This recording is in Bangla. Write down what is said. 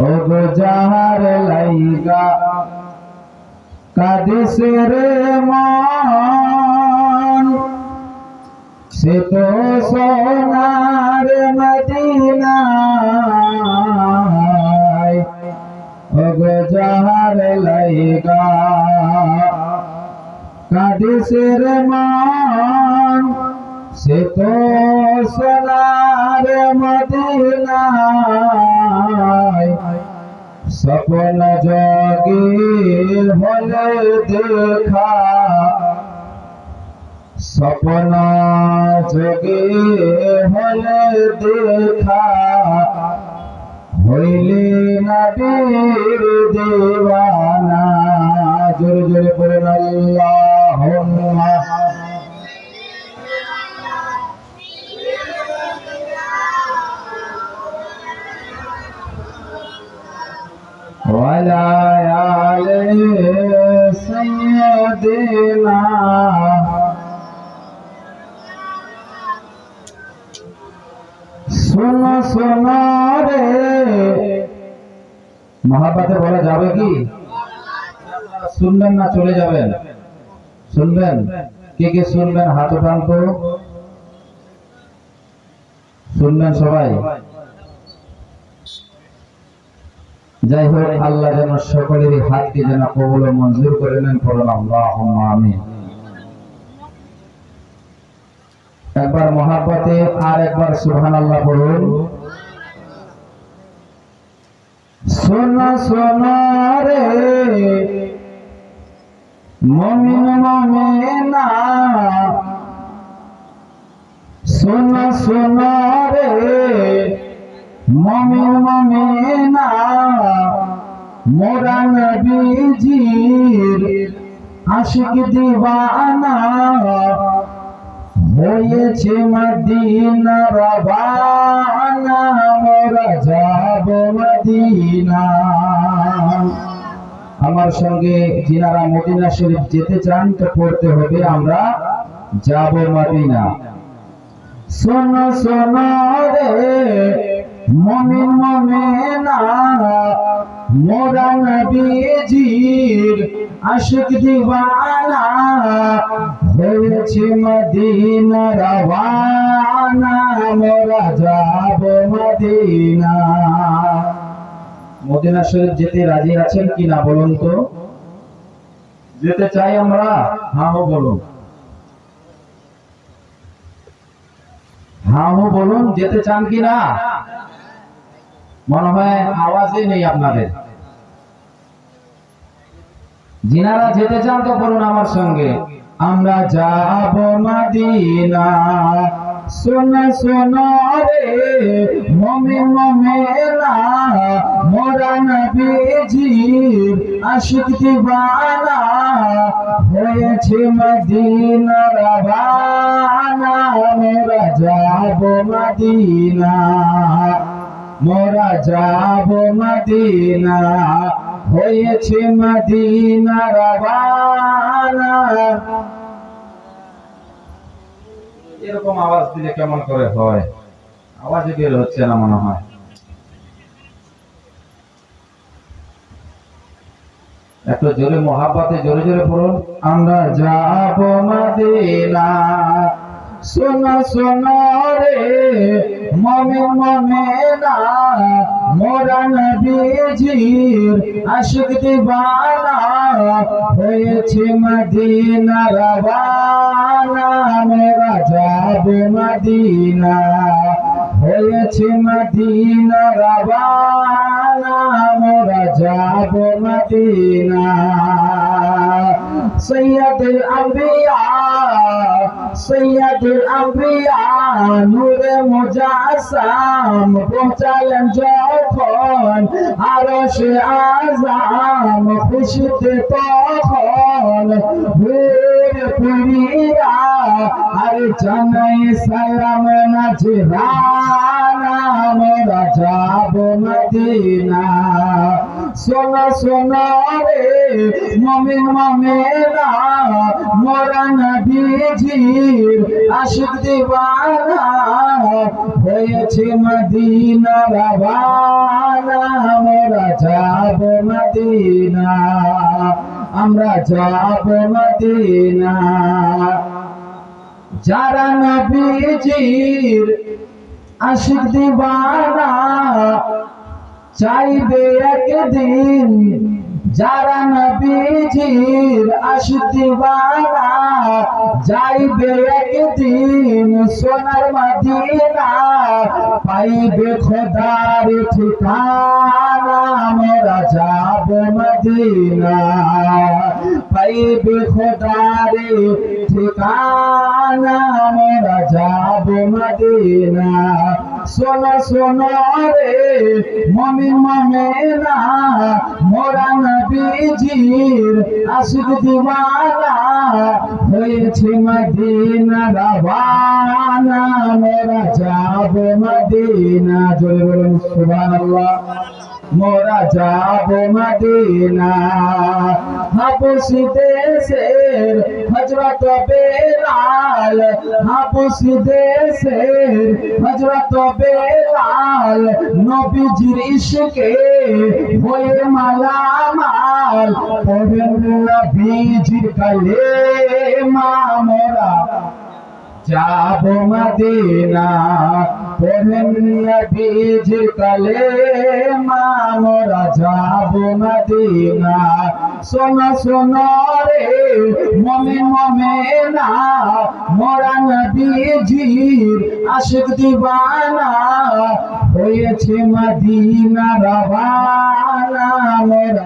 ওগো যাহার লাইগা কাঁদিসে রে মন, সে তো সোনার মদিনায়। ওগো যাহার লাইগা কাঁদিসে রে মন, সে তো সোনার মদিনায়। স্বপ্ন যোগে হলে দেখা, স্বপ্ন যোগে হলে দেখা, হইলে নবীর দিওয়ানা। জোরে জোরে বলেন আল্লাহুম্মা। ওয়ালা আলে সাইয়্যিদিনা। শোনো শোনো রে, মহাব্বতে বলা যাবে কি? শুনবেন না চলে যাবেন? শুনবেন? কে কে শুনবেন হাত উঠান তো। শুনবেন সবাই? যাই হোক, আল্লাহ যেন সকলেরই হাতকে যেন কবুল ও মঞ্জুর করে নেন। পড়ুন আল্লাহুম্মা আমিন। একবার মহাব্বতে আর একবার সুবহানাল্লাহ পড়ুন। শোনো শোনো রে মুমিন মুমিনা, শোনো শোনো রে মুমিন মুমিনা, মোরা নবীজির আশিক দিওয়ানা, হয়েছে মদিনা রওয়ানা, মোরা যাব মদিনা। আমার সঙ্গে যিনারা মদিনা শরীফ যেতে চান তো পড়তে হবে আমরা যাব মদিনা। শোনো শোনো রে মুমিন মুমিনা, মোরা নবীজির আশিক দিওয়ানা, হয়েছে মদিনা রওয়ানা, মোরা যাব মদিনা। মদিনা শরীফ যেতে রাজি আছেন কি না বলুন তো? যেতে চাই আমরা? হ্যাঁ হো বলুন, হ্যাঁ হো বলুন। যেতে চান কি না? মনে হয় আওয়াজই নেই আপনাদের। যিনারা যেতে চান তো বলুন আমার সঙ্গে, আমরা যাব মদিনা। শোনো শোনো রে মুমিন মুমিনা, মোরা নবীজির আশিক দিওয়ানা, হয়েছে মদিনা রওয়ানা, মোরা যাব মদিনা, মোরা যাব মদিনা, হয়েছে মদিনা রওয়ানা। এরকম আওয়াজ দিলে কেমন করে হয়? আওয়াজ বের হচ্ছে না মনে হয়। একটু জোরে মহাব্বতে জোরে জোরে পড়ুন, আমরা যাব মদিনা। শোনো শোনো রে মুমিন মুমিনা, মোরা নবীজির আশিক দিওয়ানা, হয়েছে মদিনা রওয়ানা, মোরা যাব মদিনা, হয়েছে মদিনা রওয়ানা, মোরা যাব মদিনা। সৈয়দুল আম্বিয়া সৈয়দুল আম্বিয়া নূরে মুজাসসাম, পৌঁছালেন যখন আরশে আযম, খুশিতে তখন ভোর পুরিয়া, আর জানাই সালাম নাজরানা, মোরা যাব মদিনা। শোনো শোনো রে মুমিন মুমিনা মোরা নবীজির আশিক দিওয়ানা হয়েছে মদিনা রওয়ানা মোরা যাব মদিনা আমরা যাব মদিনা যারা নবীজির আশিক দিওয়ানা চাইবে একদিন যারা নবীজির আশিক দিওয়ানা যাইবে একদিন সোনার মদিনা পাইবে খোদার ঠিকানা মোরা যাব মদিনা পাইবে খোদার ঠিকানা মোরা যাব মদিনা শোনো শোনো রে মুমিন মুমিনা মোরা নবীজির আশিক দিওয়ানা হয়েছে মদিনা রওয়ানা মোরা যাব মদিনা জোরে বলুন সুবহানাল্লাহ মোরা যাব মদিনা হাবশী দেশের হযরত বেলাল হাবশী দেশের হযরত বেলাল নবীজির ইশকে হয়ে মালামাল পড়েন নবীজির কালেমা মোরা যাব মদিনা পড়েন নবীজির কালেমা মোরা যাব মদিনা শোনো শোনো রে মুমিন মুমিনা মোরা নবীজির আশিক দিওয়ানা হয়েছে মদিনা রওয়ানা মোরা